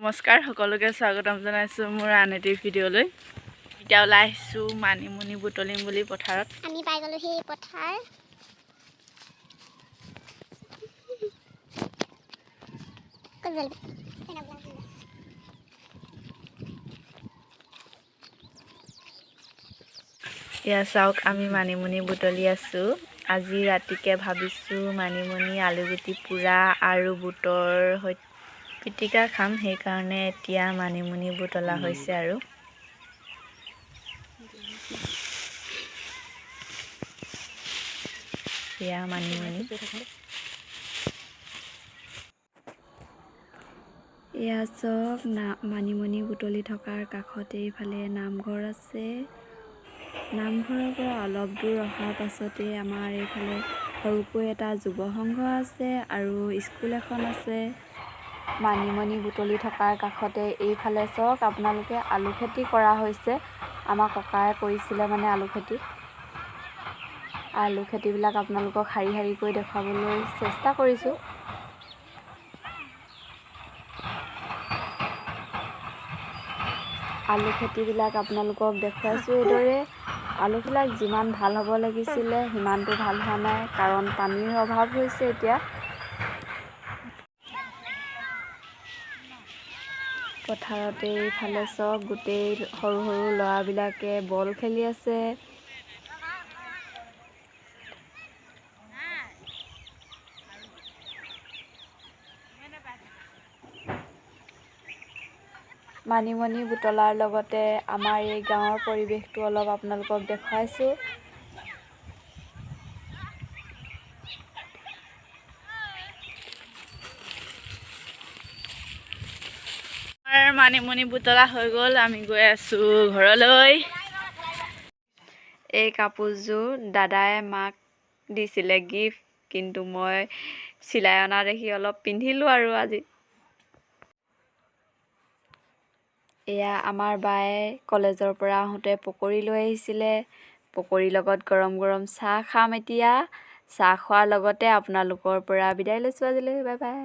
নমস্কাৰ সকলোকে স্বাগতম জনাইছোঁ মোৰ আন এটি ভিডিঅ'লৈ। এতিয়া ওলাই আহিছোঁ মানিমুনি বুটলিম বুলি পথাৰত। আমি পাই গ'লো সেই পথাৰ। এয়া চাওক আমি মানিমুনি বুটলি আছোঁ। আজি ৰাতিকে ভাবিছোঁ মানিমুনি আলুগুটি পোৰা আৰু বুটৰ সৈতে পিটিকা খাম, সেইকাৰণে এতিয়া মানিমুনি বুটলা হৈছে আৰু এয়া মানিমুনি। এয়া চব মানিমুনি বুটলি থকাৰ কাষতে এইফালে নামঘৰ আছে। নামঘৰৰ পৰা অলপ দূৰ অহাৰ পাছতে আমাৰ এইফালে সৰুকৈ এটা যুৱ সংঘ আছে আৰু স্কুল এখন আছে। মানিমুনি বুটলি থকাৰ কাষতে এইফালে চাওক আপোনালোকে আলু খেতি কৰা হৈছে। আমাৰ ককাই কৰিছিলে মানে আলু খেতিবিলাক আপোনালোকক শাৰী শাৰীকৈ দেখুৱাবলৈ চেষ্টা কৰিছোঁ। আলু খেতিবিলাক আপোনালোকক দেখুৱাইছোঁ এইদৰে। আলুবিলাক যিমান ভাল হ'ব লাগিছিলে সিমানটো ভাল হোৱা নাই, কাৰণ পানীৰ অভাৱ হৈছে এতিয়া। পথাৰতে এইফালে চব গোটেই সৰু সৰু ল'ৰাবিলাকে বল খেলি আছে। মানিমুনি বুটলাৰ লগতে আমাৰ এই গাঁৱৰ পৰিৱেশটো অলপ আপোনালোকক দেখুৱাইছোঁ। মানিমুনি বুটলা হৈ গ'ল, আমি গৈ আছোঁ ঘৰলৈ। এই কাপোৰযোৰ দাদাই মাক দিছিলে গিফ্ট, কিন্তু মই চিলাই অনা দেখি অলপ পিন্ধিলোঁ আৰু আজি। এয়া আমাৰ বায়ে কলেজৰ পৰা আহোঁতে পকৰি লৈ আহিছিলে। পকৰিৰ লগত গৰম গৰম চাহ খাম এতিয়া। চাহ খোৱাৰ লগতে আপোনালোকৰ পৰা বিদায় লৈছোঁ আজিলৈ। Bye bye.